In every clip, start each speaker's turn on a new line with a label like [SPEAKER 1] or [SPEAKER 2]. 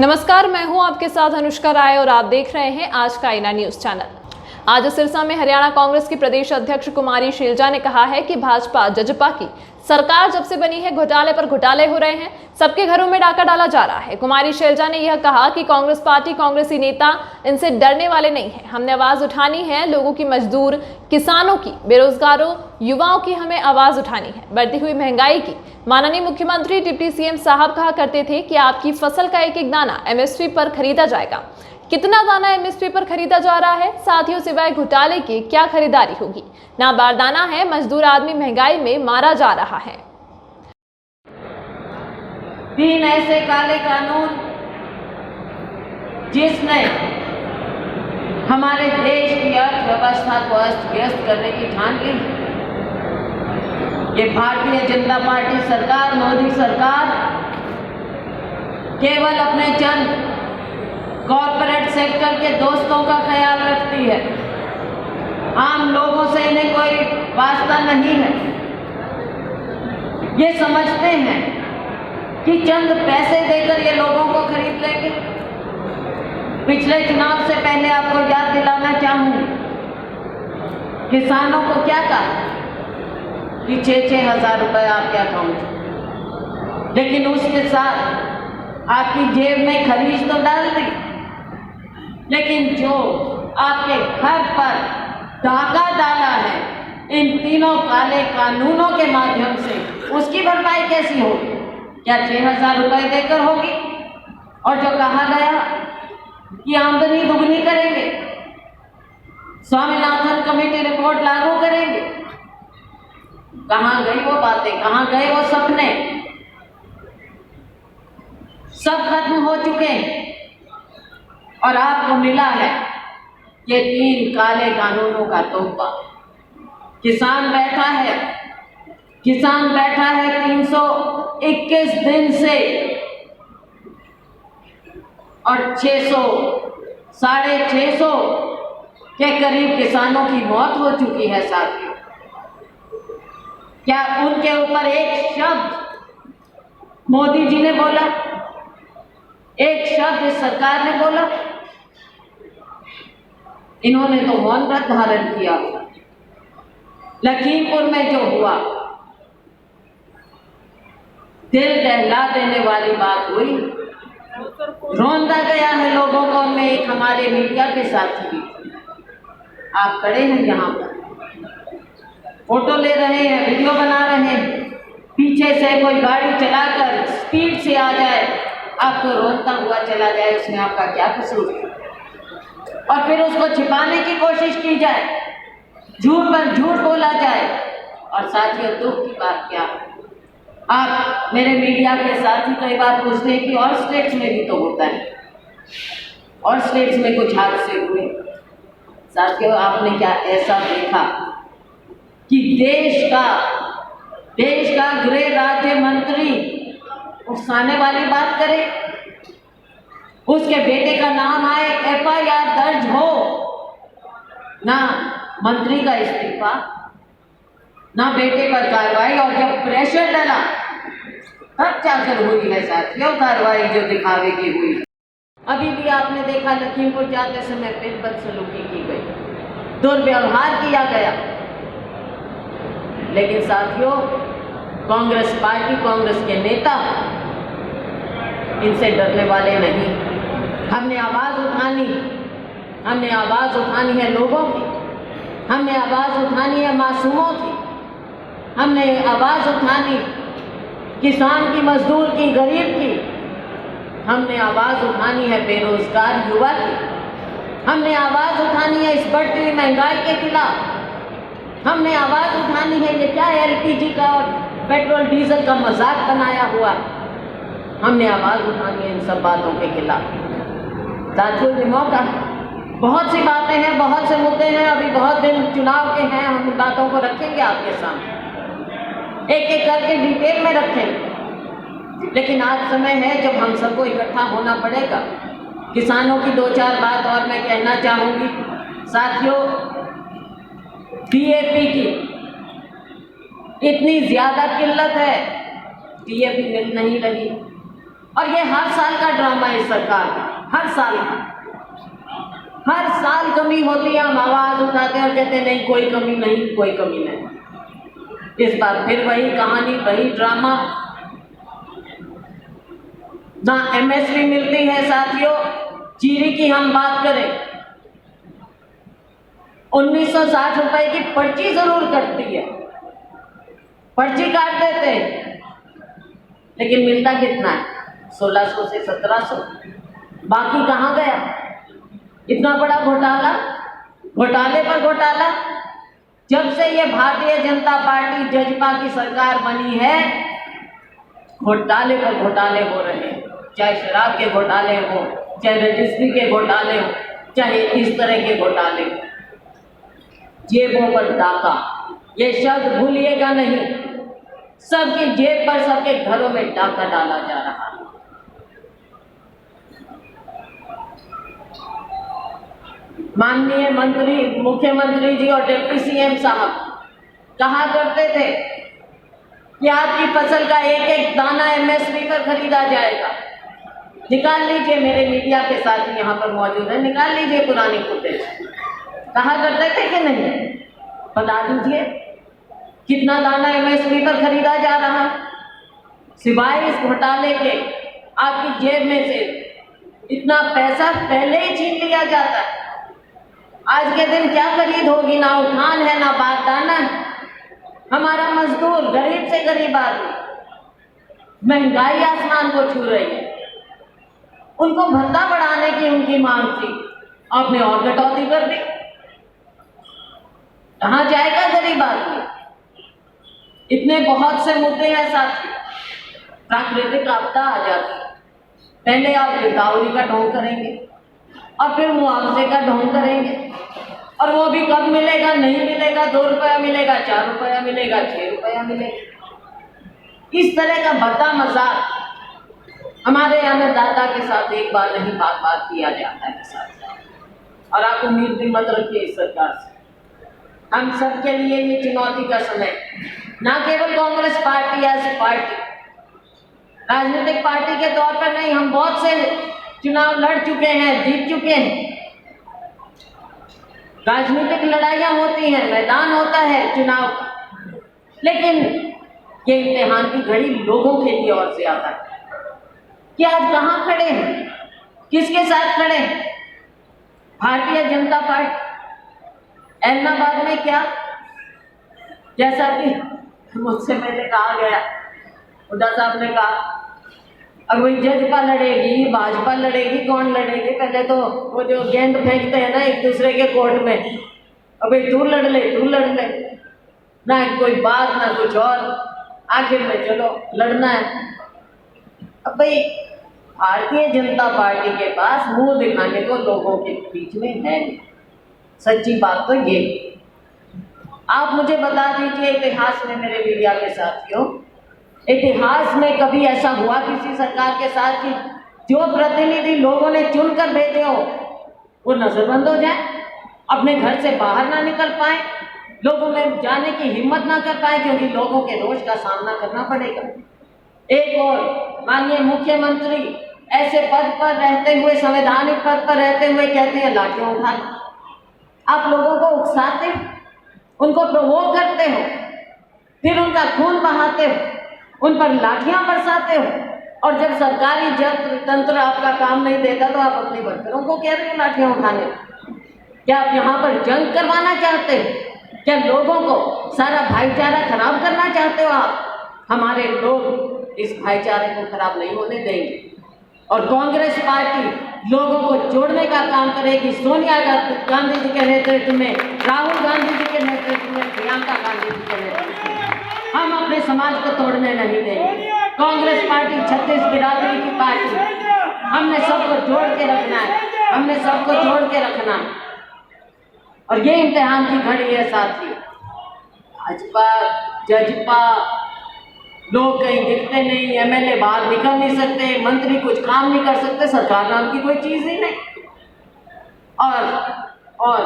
[SPEAKER 1] नमस्कार, मैं हूं आपके साथ अनुष्का राय और आप देख रहे हैं आज का आईना न्यूज चैनल। आज सिरसा में हरियाणा कांग्रेस की प्रदेश अध्यक्ष कुमारी शैलजा ने कहा है कि भाजपा जजपा की सरकार जब से बनी है घोटाले पर घोटाले हो रहे हैं, सबके घरों में डाका डाला जा रहा है। कुमारी शैलजा ने यह कहा कि कांग्रेस पार्टी, कांग्रेसी नेता इनसे डरने वाले नहीं है। हमने आवाज उठानी है, लोगों की, मजदूर, किसानों की, बेरोजगारों, युवाओं की हमें आवाज उठानी है। बढ़ती हुई महंगाई की माननीय मुख्यमंत्री डिप्टी सीएम साहब कहा करते थे कि आपकी फसल का एक एक दाना एमएसपी पर खरीदा जाएगा। कितना दाना एमएसपी पर खरीदा जा रहा है? साथियों, सिवाय घोटाले की क्या खरीदारी होगी? ना बारदाना है, मजदूर आदमी महंगाई में मारा जा रहा है।
[SPEAKER 2] 3 ऐसे काले कानून जिसने हमारे देश की अर्थव्यवस्था को अस्त व्यस्त करने की ठान ली। ये भारतीय जनता पार्टी सरकार, मोदी सरकार केवल अपने चंद कॉर्पोरेट सेक्टर के दोस्तों का ख्याल रखती है। आम लोगों से इन्हें कोई वास्ता नहीं है। ये समझते हैं कि चंद पैसे देकर ये लोगों को खरीद लेंगे। पिछले चुनाव से पहले आपको याद दिलाना चाहूंगी, किसानों को क्या कहा कि 6-6 हजार रुपए आपके अकाउंट, लेकिन उसके साथ आपकी जेब में खरीद तो डाल दी, लेकिन जो आपके घर पर डाका डाला है इन तीनों काले कानूनों के माध्यम से, उसकी भरपाई कैसी होगी? क्या 6,000 रुपए देकर होगी? और जो कहा गया कि आमदनी दुगनी करेंगे, स्वामीनाथन कमेटी रिपोर्ट लागू करेंगे, कहां गई वो बातें, कहां गए वो सपने? सब खत्म हो चुके हैं और आपको मिला है ये 3 काले कानूनों का तोहफा। किसान बैठा है 321 दिन से और 600-650 के करीब किसानों की मौत हो चुकी है साथियों। क्या उनके ऊपर एक शब्द मोदी जी ने बोला? एक शब्द इस सरकार ने बोला? इन्होंने तो मौन व्रत धारण किया। लखीमपुर में जो हुआ, दिल दहला देने वाली बात हुई। रोंदा गया है लोगों को। उनमें एक हमारे मीडिया के साथी भी, आप खड़े हैं यहाँ पर, फोटो ले रहे हैं, वीडियो बना रहे हैं, पीछे से कोई गाड़ी चलाकर स्पीड से आ जाए, आपको रोता हुआ चला जाए, उसमें आपका क्या कसूर है? और फिर उसको छिपाने की कोशिश की जाए, झूठ पर झूठ बोला जाए। और साथियों, दुख की बात क्या है, आप मेरे मीडिया के साथी कई बार पूछते हैं कि और स्टेट्स में भी तो होता है, और स्टेट्स में कुछ हादसे हुए। साथियों, आपने क्या ऐसा देखा कि देश का गृह राज्य मंत्री उकसाने वाली बात करे, उसके बेटे का नाम आए, FIR दर्ज हो, ना मंत्री का इस्तीफा, ना बेटे पर कार्रवाई। और जब प्रेशर डाला तब जाकर हुई है साथियों कार्रवाई, जो दिखावे की हुई। अभी भी आपने देखा लखीमपुर जाते समय फिर बदसलूकी की गई, दुर्व्यवहार किया गया। लेकिन साथियों, कांग्रेस पार्टी, कांग्रेस के नेता इनसे डरने वाले नहीं। हमने आवाज उठानी है लोगों की, हमने आवाज उठानी है मासूमों की, हमने आवाज उठानी किसान की, मजदूर की, गरीब की, हमने आवाज उठानी है बेरोजगार युवा की, हमने आवाज उठानी है इस बढ़ती हुई महंगाई के खिलाफ, हमने आवाज उठानी है ये क्या LPG का और पेट्रोल डीजल का मजाक बनाया हुआ। हमने आवाज उठानी है इन सब बातों के खिलाफ। साथियों, ये मौका है, बहुत सी बातें हैं, बहुत से मुद्दे हैं, अभी बहुत दिन चुनाव के हैं, हम इन बातों को रखेंगे आपके सामने, एक एक करके डिटेल में रखेंगे। लेकिन आज समय है जब हम सबको इकट्ठा होना पड़ेगा। किसानों की 2-4 बात और मैं कहना चाहूंगी। साथियों, DAP की इतनी ज्यादा किल्लत है, DAP मिल नहीं रही। और ये हर साल का ड्रामा है सरकार का, हर साल कमी होती है, हम आवाज उठाते हैं और कहते हैं नहीं कोई कमी नहीं, कोई कमी नहीं। इस बार फिर वही कहानी, वही ड्रामा। ना एमएसपी मिलती है साथियों, चीनी की हम बात करें 1960 रुपए की पर्ची जरूर कटती है, पर्ची काट देते हैं, लेकिन मिलता कितना है? 1600 से 1700। बाकी कहाँ गया? इतना बड़ा घोटाला, घोटाले पर घोटाला। जब से ये भारतीय जनता पार्टी जजपा की सरकार बनी है, घोटाले पर घोटाले हो रहे हैं। चाहे शराब के घोटाले हो, चाहे रजिस्ट्री के घोटाले हो, चाहे इस तरह के घोटाले हो। जेबों पर डाका, ये शब्द भूलिएगा नहीं। सबकी जेब पर, सबके घरों में डाका डाला जा रहा है। माननीय मंत्री, मुख्यमंत्री जी और डिप्टी सीएम साहब कहा करते थे कि आपकी फसल का एक एक दाना एमएसपी पर खरीदा जाएगा। निकाल लीजिए, मेरे मीडिया के साथी यहाँ पर मौजूद है, निकाल लीजिए पुरानी फुटेज। कहा करते थे कि नहीं? बता दीजिए कितना दाना एमएसपी पर खरीदा जा रहा। सिवाय इस घोटाले के आपकी जेब में से इतना पैसा पहले ही छीन लिया जाता है। आज के दिन क्या खरीद होगी? ना उठान है, ना बारदाना है। हमारा मजदूर, गरीब से गरीब आदमी, महंगाई आसमान को छू रही है। उनको भत्ता बढ़ाने की उनकी मांग थी, आपने और कटौती कर दी। कहाँ जाएगा गरीब आदमी? इतने बहुत से मुद्दे हैं साथी। प्राकृतिक आपदा आ जाती है, पहले आप गिरदावरी का ढोंग करेंगे और फिर मुआवजे का ढोंग करेंगे, और वो भी कब मिलेगा? नहीं मिलेगा, 2 रुपया मिलेगा, 4 रुपया मिलेगा, 6 रुपया मिलेगा। इस तरह का भद्दा मजाक हमारे अन्नदाता के साथ एक बार नहीं बार किया जाता है साथ। और आप उम्मीद भी मत रखिए इस सरकार से। हम सबके लिए ये चुनौती का समय, ना केवल कांग्रेस पार्टी ऐसी पार्टी, राजनीतिक पार्टी के तौर पर नहीं, हम बहुत से चुनाव लड़ चुके हैं, जीत चुके हैं। राजनीतिक लड़ाइयां होती हैं, मैदान होता है चुनाव का, लेकिन ये इम्तिहान की घड़ी लोगों के लिए और ज्यादा है कि आज कहाँ खड़े हैं, किसके साथ खड़े हैं? भारतीय जनता पार्टी ऐलनाबाद में क्या, जैसा कि मुझसे पहले कहा गया, हुड्डा साहब ने कहा अब वही जजपा लड़ेगी, भाजपा लड़ेगी, कौन लड़ेगी? पहले तो वो जो गेंद फेंकते हैं ना एक दूसरे के कोर्ट में, अबे तू लड़ ले, तू लड़ ले, ना कोई बात ना कुछ और, आखिर में चलो लड़ना है। अब भाई भारतीय जनता पार्टी के पास मुंह दिखाने को लोगों के बीच में है। सच्ची बात तो ये, आप मुझे बता दीजिए इतिहास में, मेरे मीडिया के साथियों, इतिहास में कभी ऐसा हुआ किसी सरकार के साथ कि जो प्रतिनिधि लोगों ने चुनकर भेजे हो वो नजरबंद हो जाए, अपने घर से बाहर ना निकल पाए, लोगों में जाने की हिम्मत ना कर पाए, क्योंकि लोगों के रोष का सामना करना पड़ेगा। एक और माननीय मुख्यमंत्री ऐसे पद पर रहते हुए, संवैधानिक पद पर रहते हुए कहते हैं लाठियां उठा लो। आप लोगों को उकसाते हो, उनको प्रोवोक करते हो, फिर उनका खून बहाते हो, उन पर लाठियां बरसाते हो, और जब सरकारी तंत्र आपका काम नहीं देता तो आप अपने वर्करों को कह रहे हैं लाठियां उठाने। क्या आप यहाँ पर जंग करवाना चाहते हो? क्या लोगों को सारा भाईचारा खराब करना चाहते हो आप? हमारे लोग इस भाईचारे को खराब नहीं होने देंगे, और कांग्रेस पार्टी लोगों को जोड़ने का काम करेगी। सोनिया गांधी जी के नेतृत्व में, राहुल गांधी जी के नेतृत्व में, प्रियंका गांधी जी के नेतृत्व में हम अपने समाज को तोड़ने नहीं देंगे। कांग्रेस पार्टी 36 बिरादरी की पार्टी, हमने सबको जोड़ के रखना है, हमने सबको जोड़ के रखना है। और ये इम्तिहान की घड़ी है साथी। भाजपा, जजपा, लोग कहीं दिखते नहीं, एमएलए बाहर निकल नहीं सकते, मंत्री कुछ काम नहीं कर सकते, सरकार नाम की कोई चीज ही नहीं। और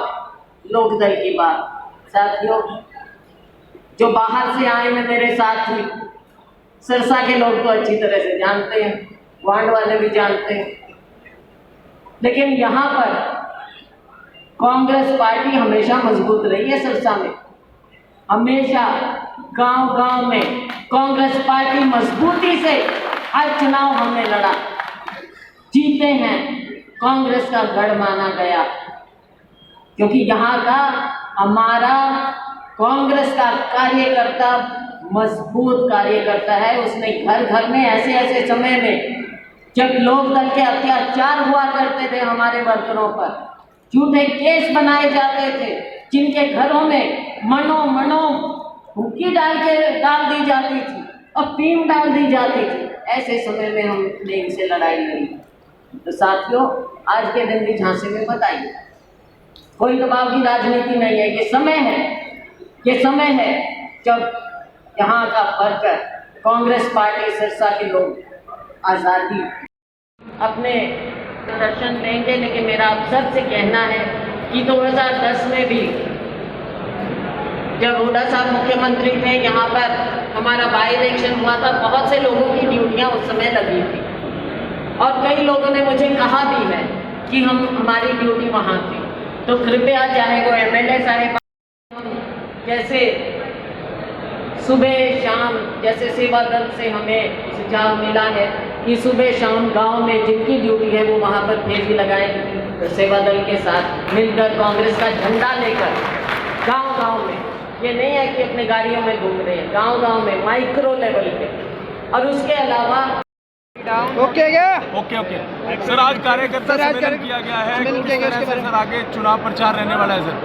[SPEAKER 2] लोकदल की बात साथियों, जो बाहर से आए हैं मेरे साथी, सिरसा के लोग तो अच्छी तरह से जानते हैं, वार्ड वाले भी जानते हैं। लेकिन यहाँ पर कांग्रेस पार्टी हमेशा मजबूत रही है। सिरसा में हमेशा गांव-गांव में कांग्रेस पार्टी मजबूती से हर चुनाव हमने लड़ा, जीते हैं। कांग्रेस का गढ़ माना गया, क्योंकि यहाँ का हमारा कांग्रेस का कार्यकर्ता मजबूत कार्यकर्ता है। उसने घर घर में ऐसे समय में जब लोकदल के अत्याचार हुआ करते थे हमारे वर्करों पर, झूठे केस बनाए जाते थे, जिनके घरों में मनो हुक्की डाल दी जाती थी और फीम डाल दी जाती थी, ऐसे समय में हमने इनसे लड़ाई लड़ी। तो साथियों, आज के दिन भी झांसी में मत आइए, कोई दबाव की राजनीति नहीं है। ये समय है जब यहाँ का वर्कर कांग्रेस पार्टी सिरसा के लोग आज़ादी अपने प्रदर्शन देंगे। लेकिन मेरा आप सबसे कहना है कि 2010 में भी जब हुड्डा साहब मुख्यमंत्री थे, यहाँ पर हमारा बाई इलेक्शन हुआ था, बहुत से लोगों की ड्यूटियाँ उस समय लगी थी और कई लोगों ने मुझे कहा भी है कि हमारी ड्यूटी वहाँ थी। तो कृपया, चाहे वो MLA साहेब जैसे सुबह शाम, जैसे सेवा दल से हमें सुझाव मिला है कि सुबह शाम गांव में जिनकी ड्यूटी है वो वहाँ पर फेरी लगाएं, तो सेवा दल के साथ मिलकर कांग्रेस का झंडा लेकर गांव-गांव में, ये नहीं है कि अपने गाड़ियों में घूम रहे हैं, गांव-गांव में माइक्रो लेवल पे। और उसके अलावा
[SPEAKER 3] ओके
[SPEAKER 4] सर, आज कार्यकर्ता सम्मेलन किया गया है, किस तरह से सर आगे चुनाव प्रचार रहने वाला है सर?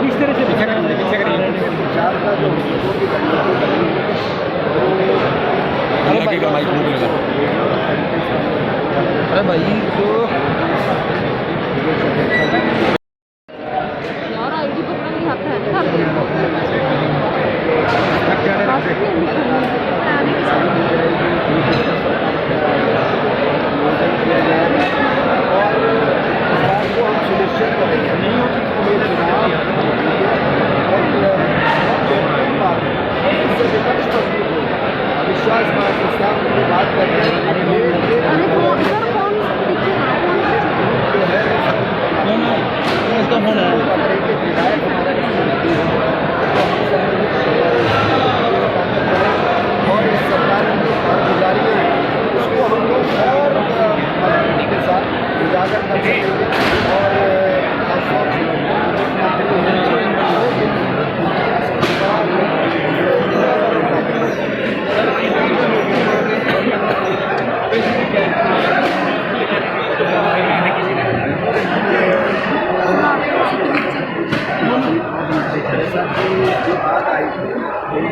[SPEAKER 3] किस तरह से प्रचार का जो अरे भाई तो
[SPEAKER 5] यार आईडी पकड़ना नहीं आता है
[SPEAKER 3] विश्वास बात करते और इस सरकार की कारगुजारी है, उसको हम लोग और मजबूती के साथ उजागर कर सकेंगे। और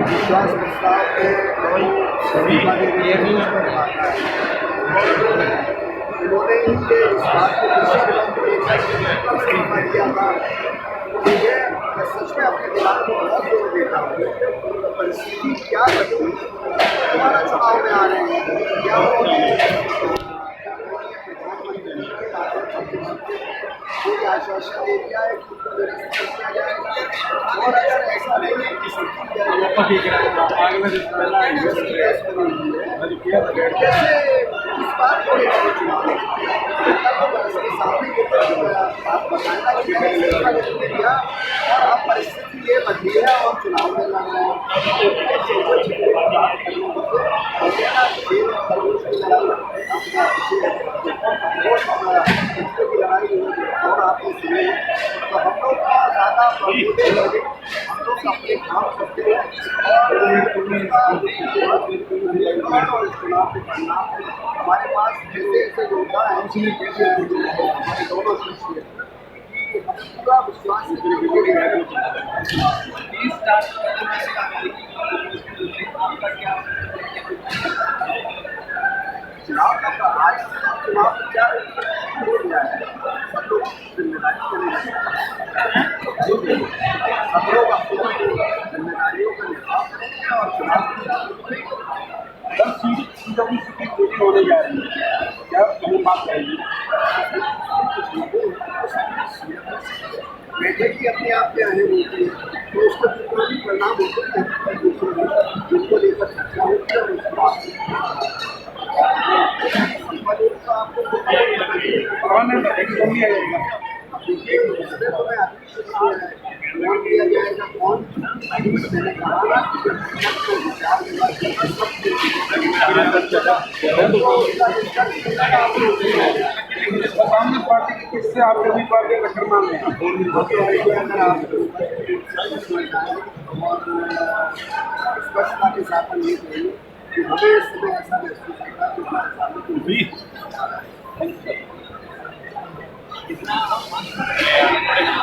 [SPEAKER 3] विश्वास प्रस्ताव के उन्होंने इनके इस बात को किया था कि ये मैं सच में अपने दिमाग को बहुत जोर देता हूँ, तो परिस्थिति क्या बनी दोबारा चुनाव में आ रहे हैं, क्या कोई आश्वासन दे दिया है कि उनको निरस्त किया जाएगा। और ऐसा नहीं है कि इस बात को लेकर चुनाव सामने आप बताना दिया और अब परिस्थिति ये बदली है और चुनाव में लड़ना लड़ाई और आपको सुने तो हम लोग का ज़्यादा हम लोग अपने काम करते हैं और इस चुनाव के परिणाम हमारे पास ऐसे ऐसे योद्धा हैं दोनों चीज़ पूरा विश्वास चुनाव का आज चुनाव प्रचार हो गया है, सब लोग जिम्मेदारी करेंगे, सब लोग अपनी जिम्मेदारियों का निर्वाह करेंगे और चुनाव 10 सीट होने जा रही है। क्या कहीं बात रहेगी? देखिए अपने आप में अहम होती है, तो उसका जितना भी परिणाम होते हैं जिसको लेकर चर्चा होती है कौन दिया जाएगा कौन मैंने कहा सामने पार्टी किससे आप कभी पार्टी टक्कर मान लें स्पष्टता के साथ हम ये कहेंगे कि हमें इस समय ऐसा महसूस होता है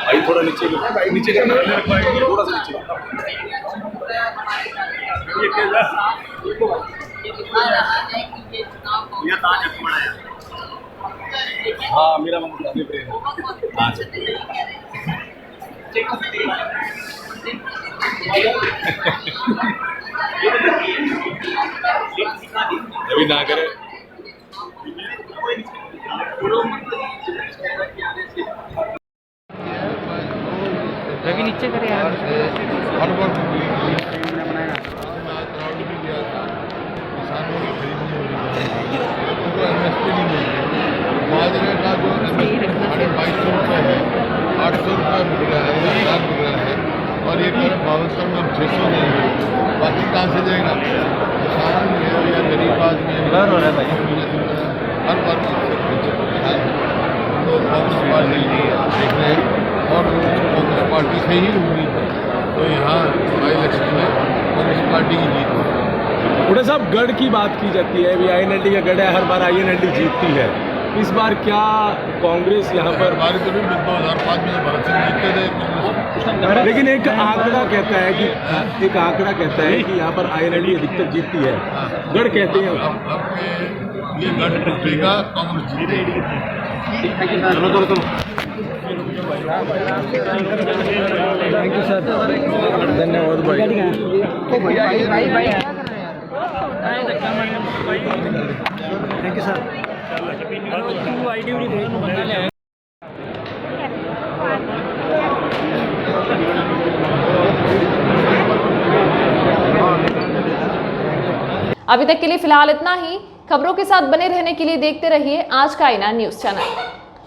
[SPEAKER 4] भाई थोड़ा नीचे नीचे थोड़ा सा नीचे हाँ मेरा मतलब आगे प्रेम अभी ना करे
[SPEAKER 6] रवि नीचे करे यार
[SPEAKER 7] हर वर्ग किसानों की खरीदी उनको एमएसपी नहीं मिल रही। बाजरे का जो 2250 रुपये है 800 रुपये मिल रहा है 1000 मिल रहा है और ये कर 72 में 600 देंगे, बाकी कहाँ से देगा किसान या गरीब आदमी हर वर्ग तो कांग्रेस पार्टी देख रहे हैं और कांग्रेस पार्टी से ही उम्मीद है, तो यहाँ इलेक्शन में कांग्रेस पार्टी की जीत है।
[SPEAKER 4] बूढ़े साहब गढ़ की बात की जाती है, अभी आईएनएलडी का गढ़ है, हर बार आईएनएलडी जीतती है। इस बार क्या कांग्रेस यहाँ पर
[SPEAKER 7] हमारे तो 2005 में भगत सिंह जीतते थे कांग्रेस,
[SPEAKER 4] लेकिन एक आंकड़ा कहता है कि यहाँ पर आईएनएलडी अधिकतर जीतती है, गढ़ कहते हैं।
[SPEAKER 7] अब ये गढ़ टूटेगा, कांग्रेस जीतेगी।
[SPEAKER 4] चलो थैंक यू सर, धन्यवाद भाई। Thank you sir.
[SPEAKER 1] अभी तक के लिए फिलहाल इतना ही। खबरों के साथ बने रहने के लिए देखते रहिए आज का आईना न्यूज़ चैनल।